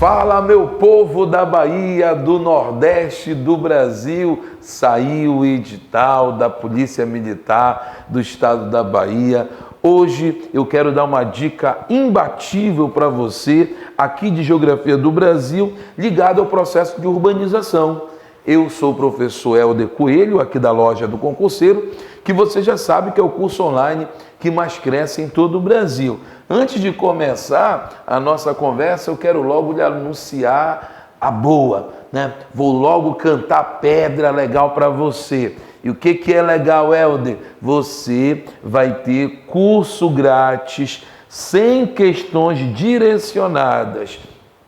Fala, meu povo da Bahia, do Nordeste, do Brasil. Saiu o edital da Polícia Militar do Estado da Bahia. Hoje eu quero dar uma dica imbatível para você aqui de Geografia do Brasil, ligado ao processo de urbanização. Eu sou o professor Helder Coelho, aqui da Loja do Concurseiro, que você já sabe que é o curso online que mais cresce em todo o Brasil. Antes de começar a nossa conversa, eu quero logo lhe anunciar a boa, né? Vou logo cantar pedra legal para você. E o que é legal, Helder? Você vai ter curso grátis, sem questões direcionadas.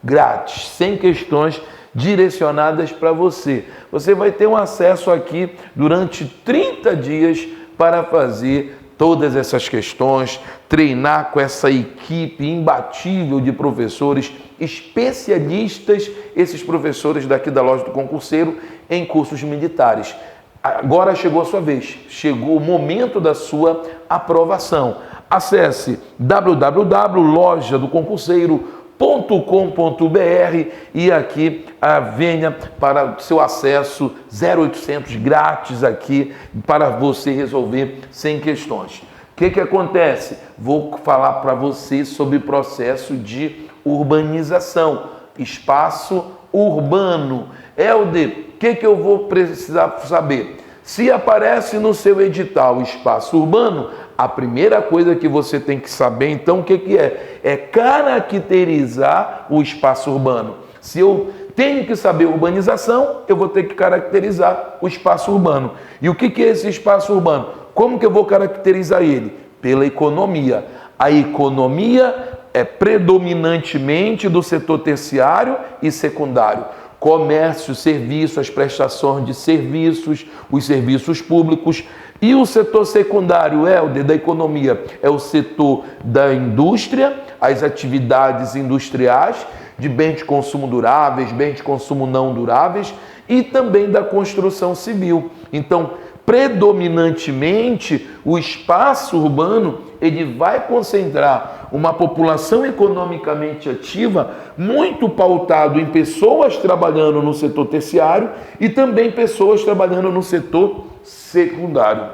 Grátis, sem questões direcionadas para você. Você vai ter um acesso aqui durante 30 dias para fazer todas essas questões, treinar com essa equipe imbatível de professores especialistas, esses professores daqui da Loja do Concurseiro, em cursos militares. Agora chegou a sua vez, chegou o momento da sua aprovação. Acesse www.lojadoconcurseiro.com.br e aqui venha para seu acesso 0800 grátis aqui para você resolver sem questões. O que acontece? Vou falar para você sobre o processo de urbanização, espaço urbano. Helder, o que eu vou precisar saber? Se aparece no seu edital espaço urbano, a primeira coisa que você tem que saber, então, o que é? É caracterizar o espaço urbano. Se eu tenho que saber urbanização, eu vou ter que caracterizar o espaço urbano. E o que é esse espaço urbano? Como que eu vou caracterizar ele? Pela economia. A economia é predominantemente do setor terciário e secundário. Comércio, serviço, as prestações de serviços, os serviços públicos. E o setor secundário, Helder, da economia, é o setor da indústria, as atividades industriais, de bens de consumo duráveis, bens de consumo não duráveis, e também da construção civil. Então, predominantemente, o espaço urbano ele vai concentrar uma população economicamente ativa, muito pautado em pessoas trabalhando no setor terciário e também pessoas trabalhando no setor secundário.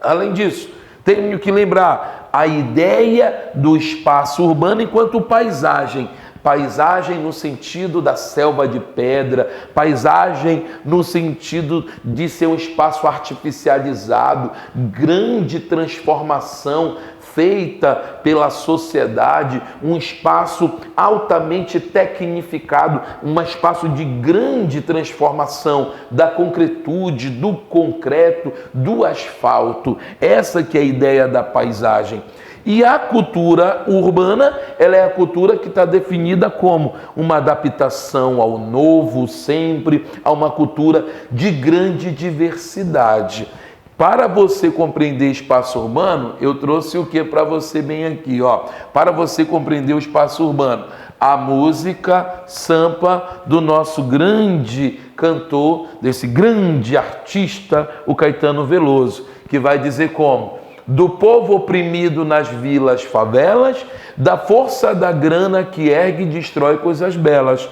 Além disso, tenho que lembrar a ideia do espaço urbano enquanto paisagem. Paisagem no sentido da selva de pedra, paisagem no sentido de ser um espaço artificializado, grande transformação feita pela sociedade, um espaço altamente tecnificado, um espaço de grande transformação da concretude, do concreto, do asfalto. Essa que é a ideia da paisagem. E a cultura urbana, ela é a cultura que está definida como uma adaptação ao novo sempre, a uma cultura de grande diversidade. Para você compreender espaço urbano, eu trouxe o que para você bem aqui, ó. Para você compreender o espaço urbano, a música Sampa do nosso grande cantor, desse grande artista, o Caetano Veloso, que vai dizer como: do povo oprimido nas vilas, favelas, da força da grana que ergue e destrói coisas belas,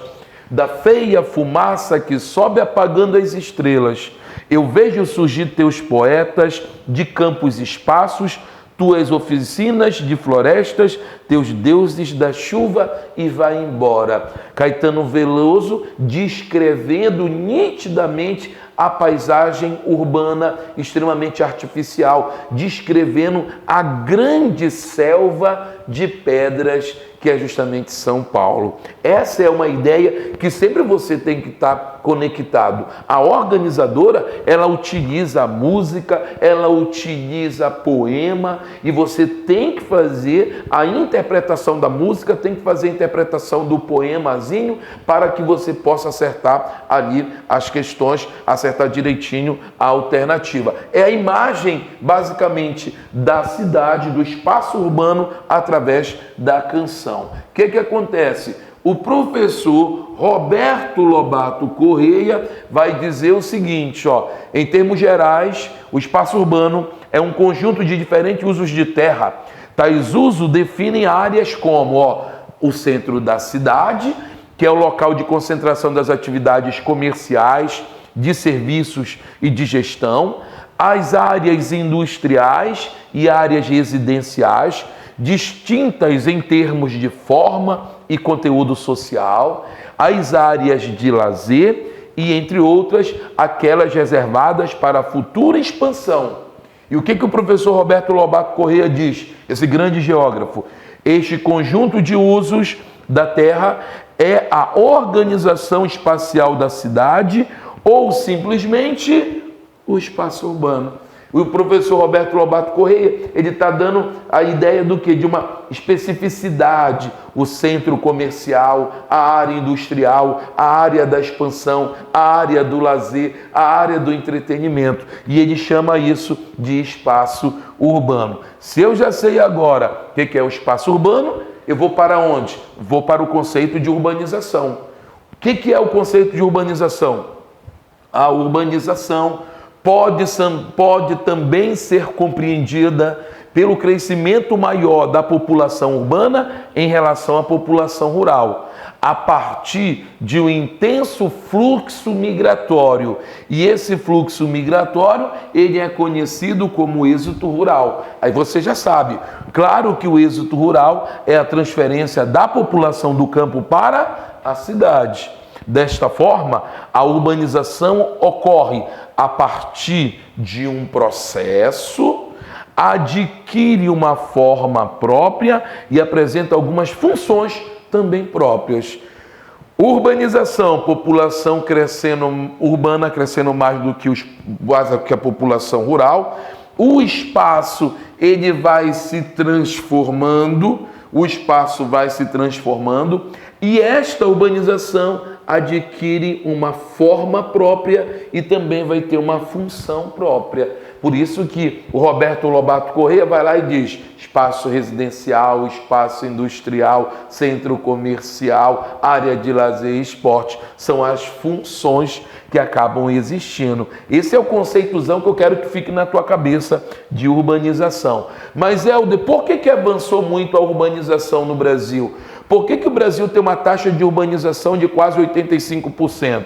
da feia fumaça que sobe apagando as estrelas. Eu vejo surgir teus poetas de campos e espaços, tuas oficinas de florestas, teus deuses da chuva e vai embora. Caetano Veloso descrevendo nitidamente a paisagem urbana extremamente artificial, descrevendo a grande selva de pedras que é justamente São Paulo. Essa é uma ideia que sempre você tem que estar conectado. A organizadora, ela utiliza a música, ela utiliza poema e você tem que fazer a interpretação da música, tem que fazer a interpretação do poemazinho para que você possa acertar ali as questões, acertar direitinho a alternativa. É a imagem, basicamente, da cidade, do espaço urbano através da canção. O que acontece? O professor Roberto Lobato Correia vai dizer o seguinte, ó, em termos gerais, o espaço urbano é um conjunto de diferentes usos de terra. Tais usos definem áreas como, ó, o centro da cidade, que é o local de concentração das atividades comerciais, de serviços e de gestão, as áreas industriais e áreas residenciais, distintas em termos de forma e conteúdo social, as áreas de lazer e, entre outras, aquelas reservadas para a futura expansão. E o que o professor Roberto Lobato Corrêa diz, esse grande geógrafo? Este conjunto de usos da Terra é a organização espacial da cidade ou simplesmente o espaço urbano. O professor Roberto Lobato Corrêa, ele está dando a ideia do quê? De uma especificidade, o centro comercial, a área industrial, a área da expansão, a área do lazer, a área do entretenimento. E ele chama isso de espaço urbano. Se eu já sei agora o que é o espaço urbano, eu vou para onde? Vou para o conceito de urbanização. O que é o conceito de urbanização? A urbanização pode também ser compreendida pelo crescimento maior da população urbana em relação à população rural, a partir de um intenso fluxo migratório. E esse fluxo migratório, ele é conhecido como êxodo rural. Aí você já sabe, claro que o êxodo rural é a transferência da população do campo para a cidade. Desta forma, a urbanização ocorre a partir de um processo, adquire uma forma própria e apresenta algumas funções também próprias. Urbanização, população urbana crescendo mais do que a população rural. O espaço, ele vai se transformando, e esta urbanização adquire uma forma própria e também vai ter uma função própria. Por isso que o Roberto Lobato Corrêa vai lá e diz: espaço residencial, espaço industrial, centro comercial, área de lazer e esporte, são as funções que acabam existindo. Esse é o conceitozão que eu quero que fique na tua cabeça de urbanização. Mas, Helder, por que avançou muito a urbanização no Brasil? Por que o Brasil tem uma taxa de urbanização de quase 85%?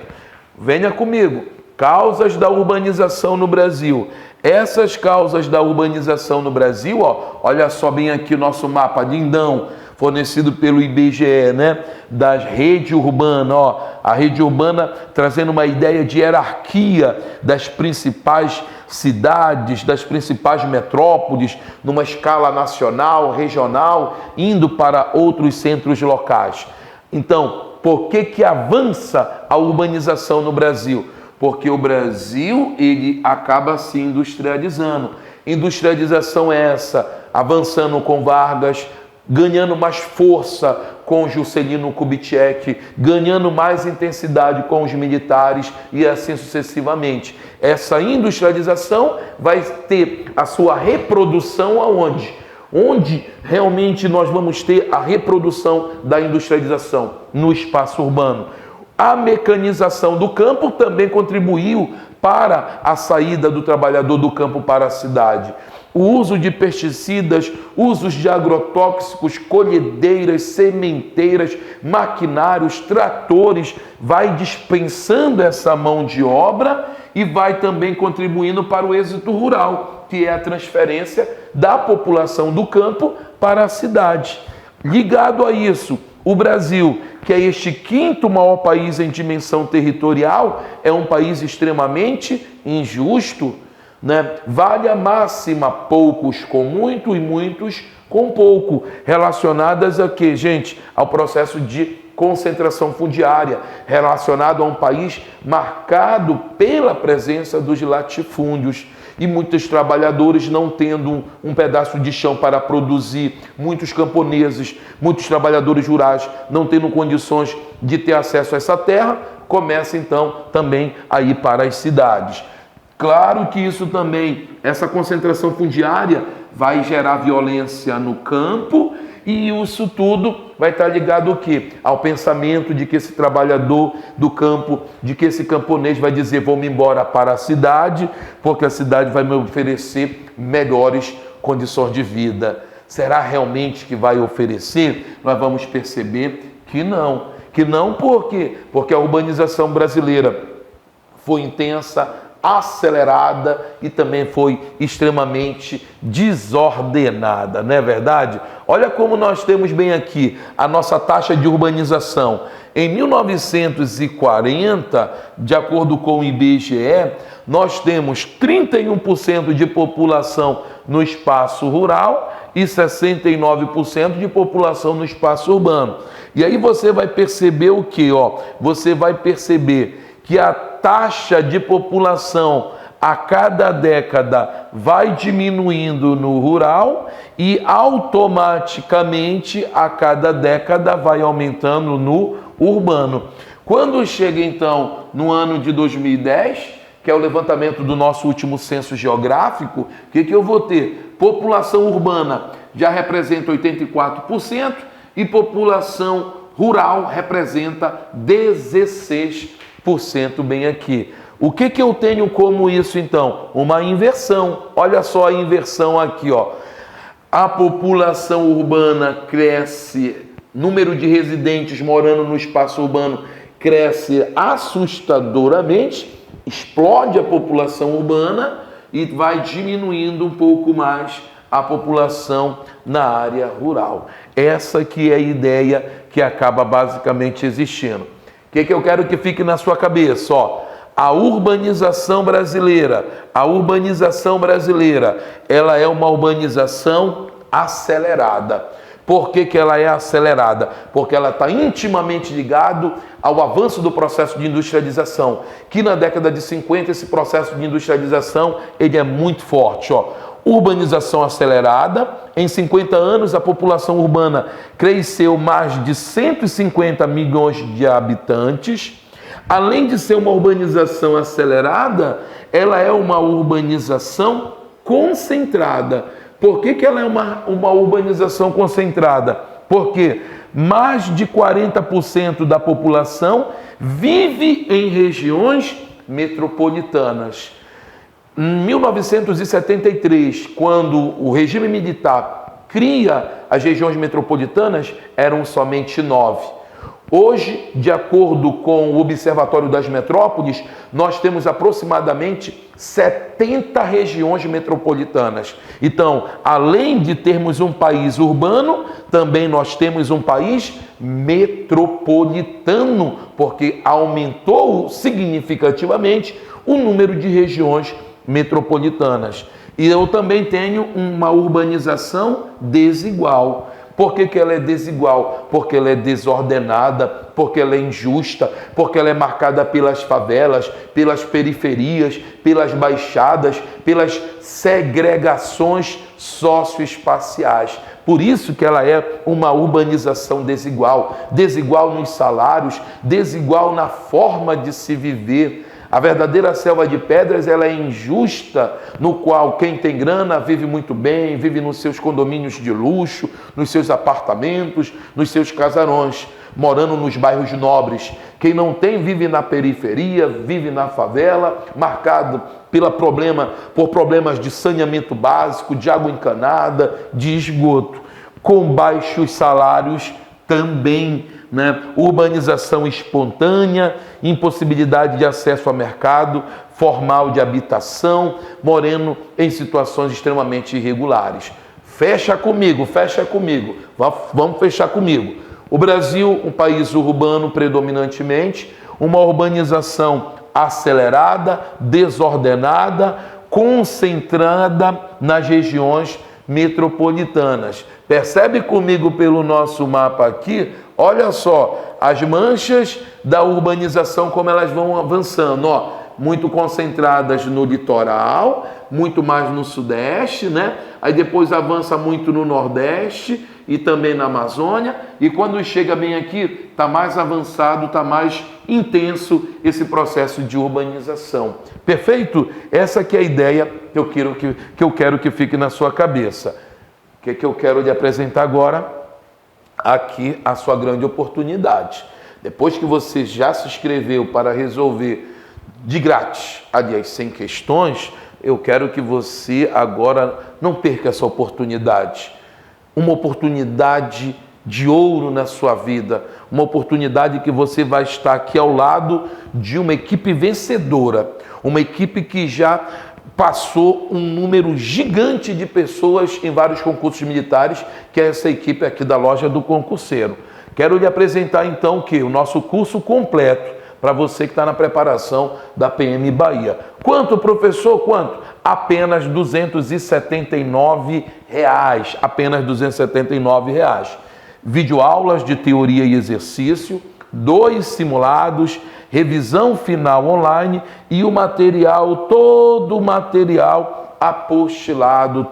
Venha comigo. Causas da urbanização no Brasil. Essas causas da urbanização no Brasil, olha só bem aqui o nosso mapa lindão, fornecido pelo IBGE, né? Da rede urbana, a rede urbana trazendo uma ideia de hierarquia das principais cidades, das principais metrópoles, numa escala nacional, regional, indo para outros centros locais. Então, por que avança a urbanização no Brasil? Porque o Brasil, ele acaba se industrializando. Industrialização é essa, avançando com Vargas, ganhando mais força com Juscelino Kubitschek, ganhando mais intensidade com os militares e assim sucessivamente. Essa industrialização vai ter a sua reprodução aonde? Onde realmente nós vamos ter a reprodução da industrialização? No espaço urbano. A mecanização do campo também contribuiu para a saída do trabalhador do campo para a cidade. O uso de pesticidas, usos de agrotóxicos, colhedeiras, sementeiras, maquinários, tratores, vai dispensando essa mão de obra e vai também contribuindo para o êxito rural, que é a transferência da população do campo para a cidade. Ligado a isso, o Brasil, que é este quinto maior país em dimensão territorial, é um país extremamente injusto, né? Vale a máxima, poucos com muito e muitos com pouco, relacionadas a quê, gente? Ao processo de concentração fundiária, relacionado a um país marcado pela presença dos latifúndios. E muitos trabalhadores não tendo um pedaço de chão para produzir, muitos camponeses, muitos trabalhadores rurais não tendo condições de ter acesso a essa terra, começa então também a ir para as cidades. Claro que isso também, essa concentração fundiária vai gerar violência no campo e isso tudo vai estar ligado ao quê? Ao pensamento de que esse trabalhador do campo, de que esse camponês vai dizer: vou-me embora para a cidade, porque a cidade vai me oferecer melhores condições de vida. Será realmente que vai oferecer? Nós vamos perceber que não, que não porque a urbanização brasileira foi intensa, acelerada e também foi extremamente desordenada, não é verdade? Olha como nós temos bem aqui a nossa taxa de urbanização. Em 1940, de acordo com o IBGE, nós temos 31% de população no espaço rural e 69% de população no espaço urbano. E aí você vai perceber o quê? Você vai perceber que a taxa de população a cada década vai diminuindo no rural e automaticamente a cada década vai aumentando no urbano. Quando chega então no ano de 2010, que é o levantamento do nosso último censo geográfico, o que eu vou ter? População urbana já representa 84% e população rural representa 16% bem aqui. O que eu tenho como isso então? Uma inversão. Olha só a inversão aqui, ó. A população urbana cresce, número de residentes morando no espaço urbano cresce assustadoramente, explode a população urbana e vai diminuindo um pouco mais a população na área rural. Essa que é a ideia que acaba basicamente existindo. O que eu quero que fique na sua cabeça? A urbanização brasileira, ela é uma urbanização acelerada. Por que ela é acelerada? Porque ela está intimamente ligada ao avanço do processo de industrialização, que na década de 50 esse processo de industrialização ele é muito forte. Urbanização acelerada, em 50 anos a população urbana cresceu mais de 150 milhões de habitantes. Além de ser uma urbanização acelerada, ela é uma urbanização concentrada. Por que ela é uma urbanização concentrada? Porque mais de 40% da população vive em regiões metropolitanas. Em 1973, quando o regime militar cria as regiões metropolitanas, eram somente 9. Hoje, de acordo com o Observatório das Metrópoles, nós temos aproximadamente 70 regiões metropolitanas. Então, além de termos um país urbano, também nós temos um país metropolitano, porque aumentou significativamente o número de regiões metropolitanas. E eu também tenho uma urbanização desigual. Por que ela é desigual? Porque ela é desordenada, porque ela é injusta, porque ela é marcada pelas favelas, pelas periferias, pelas baixadas, pelas segregações socioespaciais. Por isso que ela é uma urbanização desigual, desigual nos salários, desigual na forma de se viver. A verdadeira selva de pedras, ela é injusta, no qual quem tem grana vive muito bem, vive nos seus condomínios de luxo, nos seus apartamentos, nos seus casarões, morando nos bairros nobres. Quem não tem vive na periferia, vive na favela, marcado por problemas de saneamento básico, de água encanada, de esgoto, com baixos salários também. Urbanização espontânea, impossibilidade de acesso a mercado formal de habitação, morando em situações extremamente irregulares. Fecha comigo, vamos fechar comigo. O Brasil, um país urbano predominantemente, uma urbanização acelerada, desordenada, concentrada nas regiões metropolitanas. Percebe comigo pelo nosso mapa aqui? Olha só, as manchas da urbanização, como elas vão avançando, muito concentradas no litoral, muito mais no sudeste, Aí depois avança muito no nordeste e também na Amazônia, e quando chega bem aqui, está mais avançado, está mais intenso esse processo de urbanização. Perfeito? Essa que é a ideia que eu quero que fique na sua cabeça. O que eu quero lhe apresentar agora? Aqui a sua grande oportunidade. Depois que você já se inscreveu para resolver de grátis, aliás, sem questões, eu quero que você agora não perca essa oportunidade. Uma oportunidade de ouro na sua vida, uma oportunidade que você vai estar aqui ao lado de uma equipe vencedora, uma equipe que já passou um número gigante de pessoas em vários concursos militares, que é essa equipe aqui da Loja do Concurseiro. Quero lhe apresentar então o nosso curso completo para você que está na preparação da PM Bahia. Quanto, professor? Quanto? Apenas R$ 279. Apenas R$ 279. Videoaulas de teoria e exercício, 2 simulados, revisão final online e o material, todo o material apostilado,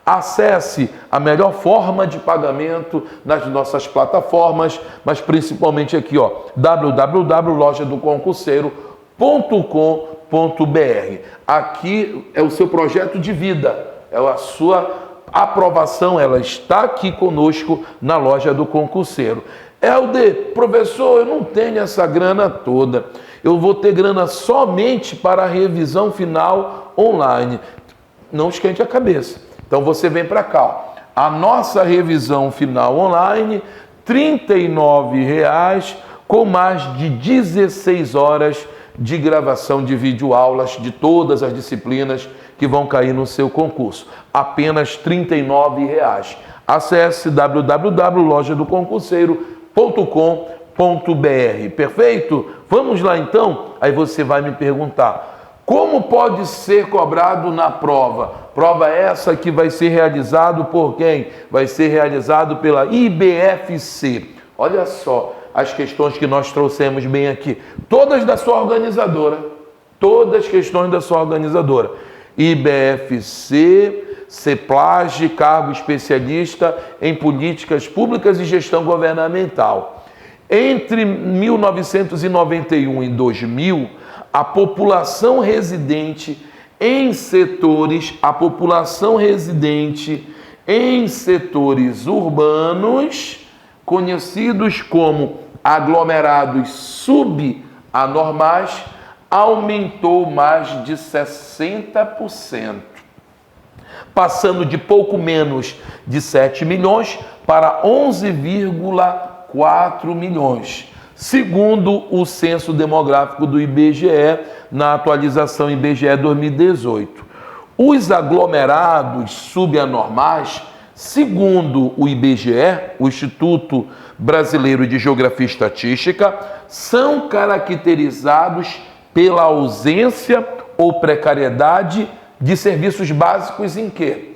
Acesse a melhor forma de pagamento nas nossas plataformas, mas principalmente aqui, www.lojadoconcurseiro.com.br. Aqui é o seu projeto de vida, é a sua aprovação, ela está aqui conosco na Loja do Concurseiro. Helder, professor, eu não tenho essa grana toda, eu vou ter grana somente para a revisão final online. Não esquente a cabeça. Então você vem para cá, ó. A nossa revisão final online, R$ 39,00, com mais de 16 horas de gravação de videoaulas de todas as disciplinas que vão cair no seu concurso. Apenas R$ 39,00. Acesse www.lojadoconcurseiro.com.br. Perfeito? Vamos lá então? Aí você vai me perguntar: como pode ser cobrado na prova? Prova essa que vai ser realizado por quem? Vai ser realizado pela IBFC. Olha só as questões que nós trouxemos bem aqui. Todas da sua organizadora. Todas as questões da sua organizadora. IBFC, CEPLAGE, cargo especialista em políticas públicas e gestão governamental. Entre 1991 e 2000, a população residente em setores urbanos, conhecidos como aglomerados subanormais, aumentou mais de 60%, passando de pouco menos de 7 milhões para 11,4 milhões. Segundo o censo demográfico do IBGE, na atualização IBGE 2018. Os aglomerados subanormais, segundo o IBGE, o Instituto Brasileiro de Geografia e Estatística, são caracterizados pela ausência ou precariedade de serviços básicos em quê?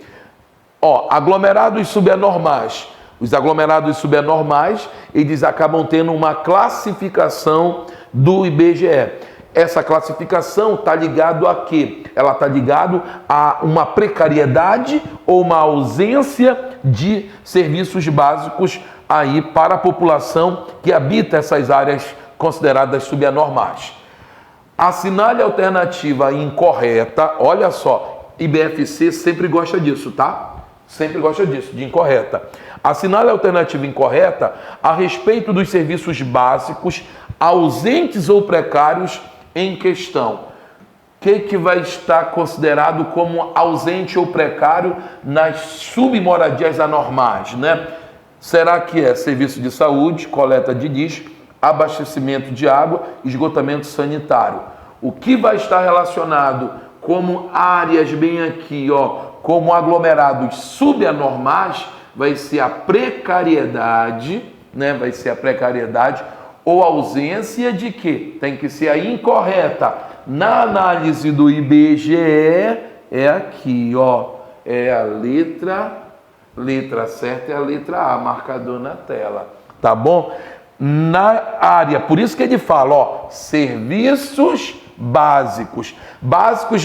Aglomerados subanormais. Os aglomerados subanormais, eles acabam tendo uma classificação do IBGE. Essa classificação está ligado a quê? Ela está ligado a uma precariedade ou uma ausência de serviços básicos aí para a população que habita essas áreas consideradas subanormais. Assinale a alternativa incorreta. Olha só, IBFC sempre gosta disso, tá? Sempre gosta disso, de incorreta. Assinale a alternativa incorreta a respeito dos serviços básicos ausentes ou precários em questão. O que vai estar considerado como ausente ou precário nas submoradias anormais, né? Será que é serviço de saúde, coleta de lixo, abastecimento de água, esgotamento sanitário? O que vai estar relacionado como áreas bem aqui, como aglomerados subanormais, vai ser a precariedade, né? Vai ser a precariedade ou ausência de quê? Tem que ser a incorreta. Na análise do IBGE, é aqui, é a letra certa é a letra A, marcador na tela, tá bom? Na área, por isso que ele fala, serviços básicos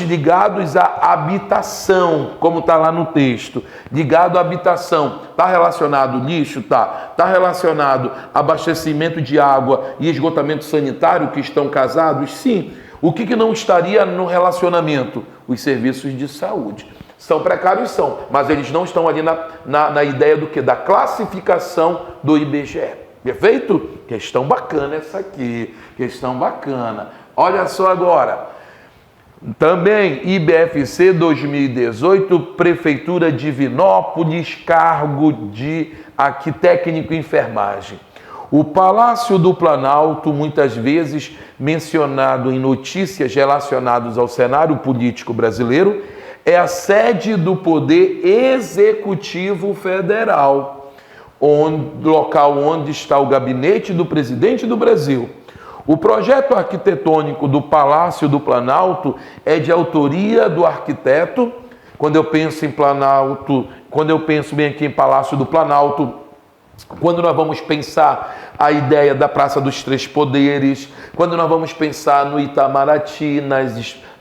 ligados à habitação, como está lá no texto, ligado à habitação, está relacionado lixo? Está relacionado abastecimento de água e esgotamento sanitário que estão casados? Sim. O que não estaria no relacionamento? Os serviços de saúde. São precários? São, mas eles não estão ali na ideia do quê? Da classificação do IBGE. Perfeito? Questão bacana essa aqui, questão bacana. Olha só agora, Também IBFC 2018, Prefeitura de Divinópolis, cargo de técnico em enfermagem. O Palácio do Planalto, muitas vezes mencionado em notícias relacionadas ao cenário político brasileiro, é a sede do Poder Executivo Federal, local onde está o gabinete do presidente do Brasil. O projeto arquitetônico do Palácio do Planalto é de autoria do arquiteto. Quando eu penso em Planalto, quando eu penso bem aqui em Palácio do Planalto, quando nós vamos pensar a ideia da Praça dos Três Poderes, quando nós vamos pensar no Itamaraty,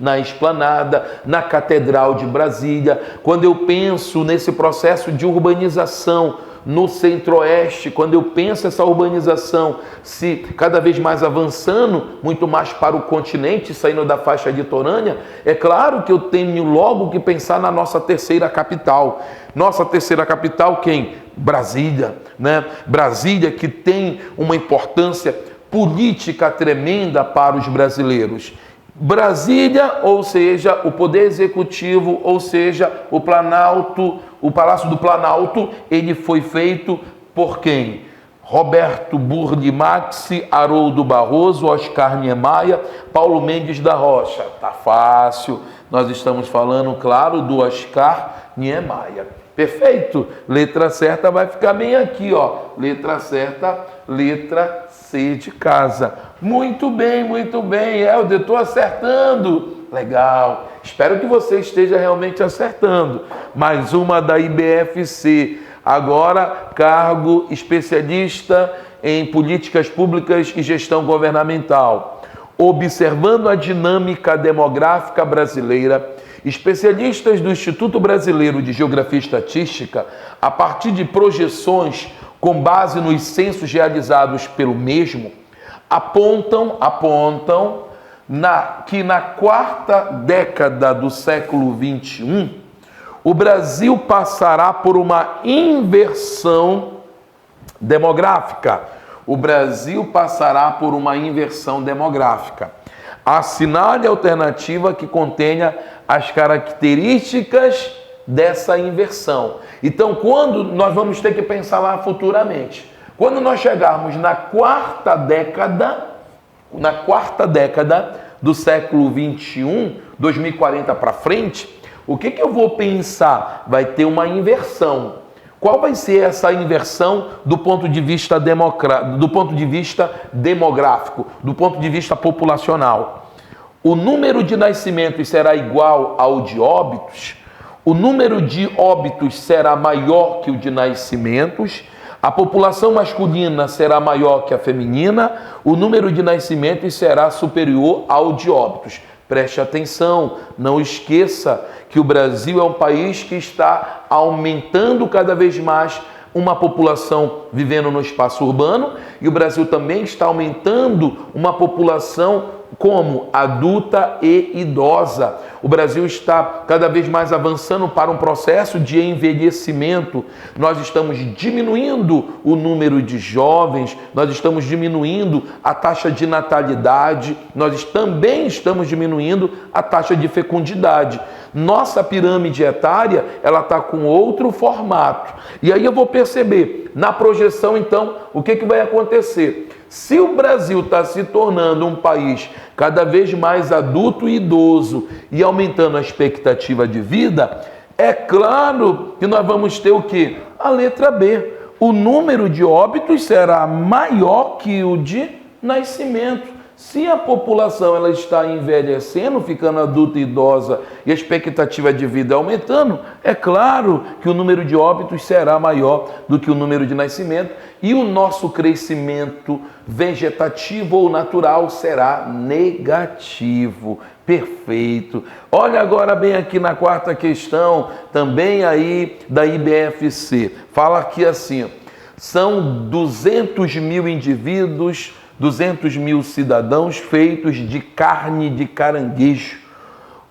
na Esplanada, na Catedral de Brasília, quando eu penso nesse processo de urbanização no Centro-Oeste, quando eu penso essa urbanização se cada vez mais avançando, muito mais para o continente, saindo da faixa litorânea, é claro que eu tenho logo que pensar na nossa terceira capital. Nossa terceira capital, quem? Brasília, né? Brasília, que tem uma importância política tremenda para os brasileiros. Brasília, ou seja, o Poder Executivo, ou seja, o Planalto, o Palácio do Planalto, ele foi feito por quem? Roberto Burle Marx, Haroldo Barroso, Oscar Niemeyer, Paulo Mendes da Rocha. Tá fácil, nós estamos falando, claro, do Oscar Niemeyer. Perfeito? Letra certa vai ficar bem aqui, ó. Letra certa, letra C de casa. Muito bem, Helder, estou acertando. Legal. Espero que você esteja realmente acertando. Mais uma da IBFC. Agora, cargo especialista em políticas públicas e gestão governamental. Observando a dinâmica demográfica brasileira, especialistas do Instituto Brasileiro de Geografia e Estatística, a partir de projeções com base nos censos realizados pelo mesmo, apontam que na quarta década do século XXI, o Brasil passará por uma inversão demográfica. O Brasil passará por uma inversão demográfica. Assinale a alternativa que contenha as características dessa inversão. Então, quando nós vamos ter que pensar lá futuramente, quando nós chegarmos na quarta década do século 21, 2040 para frente, o que eu vou pensar? Vai ter uma inversão. Qual vai ser essa inversão do ponto de vista demográfico, do ponto de vista populacional? O número de nascimentos será igual ao de óbitos, o número de óbitos será maior que o de nascimentos, a população masculina será maior que a feminina, o número de nascimentos será superior ao de óbitos. Preste atenção, não esqueça que o Brasil é um país que está aumentando cada vez mais uma população vivendo no espaço urbano, e o Brasil também está aumentando uma população como adulta e idosa. O Brasil está cada vez mais avançando para um processo de envelhecimento. Nós estamos diminuindo o número de jovens, nós estamos diminuindo a taxa de natalidade, nós também estamos diminuindo a taxa de fecundidade. Nossa pirâmide etária, ela está com outro formato. E aí eu vou perceber, na projeção então, o que vai acontecer? Se o Brasil está se tornando um país cada vez mais adulto e idoso e aumentando a expectativa de vida, é claro que nós vamos ter o quê? A letra B. O número de óbitos será maior que o de nascimento. Se a população ela está envelhecendo, ficando adulta e idosa e a expectativa de vida aumentando, é claro que o número de óbitos será maior do que o número de nascimento e o nosso crescimento vegetativo ou natural será negativo. Perfeito. Olha agora bem aqui na quarta questão, também aí da IBFC. Fala aqui assim, são 200 mil indivíduos, 200 mil cidadãos feitos de carne de caranguejo.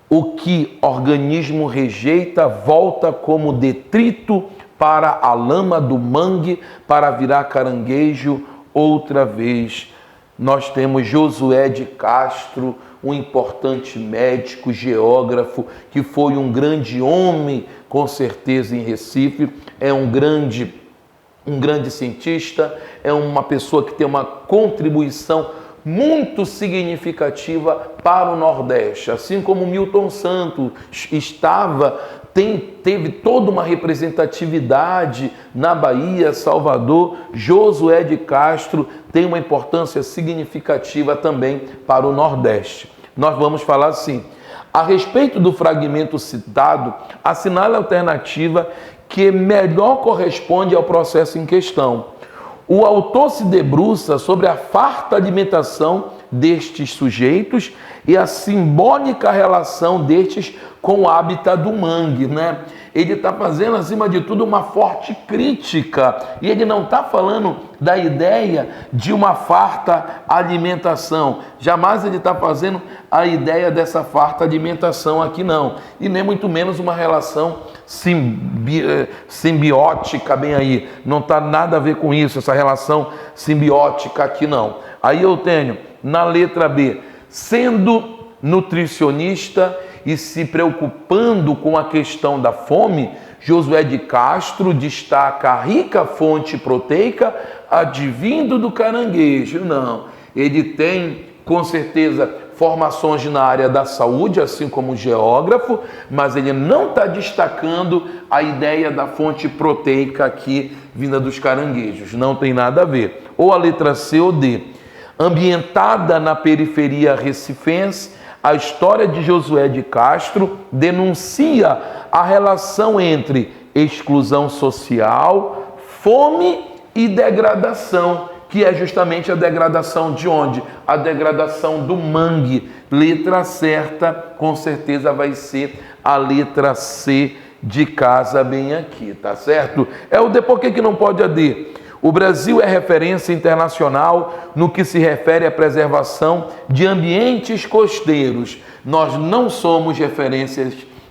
O que organismo rejeita volta como detrito para a lama do mangue para virar caranguejo outra vez. Nós temos Josué de Castro, um importante médico, geógrafo, que foi um grande homem, com certeza, em Recife, é um grande cientista, é uma pessoa que tem uma contribuição muito significativa para o Nordeste, assim como Milton Santos teve toda uma representatividade na Bahia, Salvador. Josué de Castro tem uma importância significativa também para o Nordeste. Nós vamos falar assim: a respeito do fragmento citado, assinale a alternativa que melhor corresponde ao processo em questão. O autor se debruça sobre a farta alimentação destes sujeitos e a simbólica relação destes com o hábitat do mangue, né? Ele está fazendo, acima de tudo, uma forte crítica, e ele não está falando da ideia de uma farta alimentação. Jamais ele está fazendo a ideia dessa farta alimentação aqui, não. E nem muito menos uma relação simbiótica, bem aí. Não está nada a ver com isso, essa relação simbiótica aqui, não. Aí eu tenho, na letra B, sendo nutricionista e se preocupando com a questão da fome, Josué de Castro destaca a rica fonte proteica advindo do caranguejo. Não, ele tem, com certeza, formações na área da saúde, assim como geógrafo, mas ele não está destacando a ideia da fonte proteica aqui vinda dos caranguejos. Não tem nada a ver. Ou a letra C ou D. Ambientada na periferia recifense, a história de Josué de Castro denuncia a relação entre exclusão social, fome e degradação, que é justamente a degradação de onde? A degradação do mangue. Letra certa, com certeza vai ser a letra C de casa bem aqui, tá certo? É o D, por que não pode a D? O Brasil é referência internacional no que se refere à preservação de ambientes costeiros. Nós não somos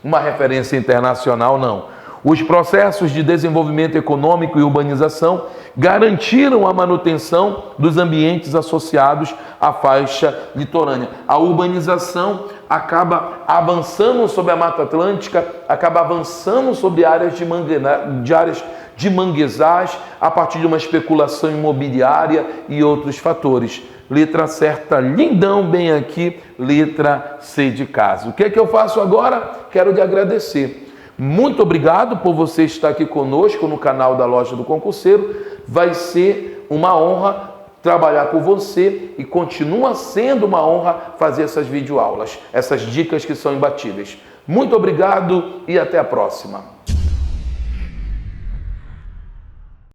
uma referência internacional, não. Os processos de desenvolvimento econômico e urbanização garantiram a manutenção dos ambientes associados à faixa litorânea. A urbanização acaba avançando sobre a Mata Atlântica, acaba avançando sobre áreas de manguezais, a partir de uma especulação imobiliária e outros fatores. Letra certa, lindão, bem aqui, letra C de casa. O que é que eu faço agora? Quero lhe agradecer. Muito obrigado por você estar aqui conosco no canal da Loja do Concurseiro. Vai ser uma honra trabalhar com você e continua sendo uma honra fazer essas videoaulas, essas dicas que são imbatíveis. Muito obrigado e até a próxima.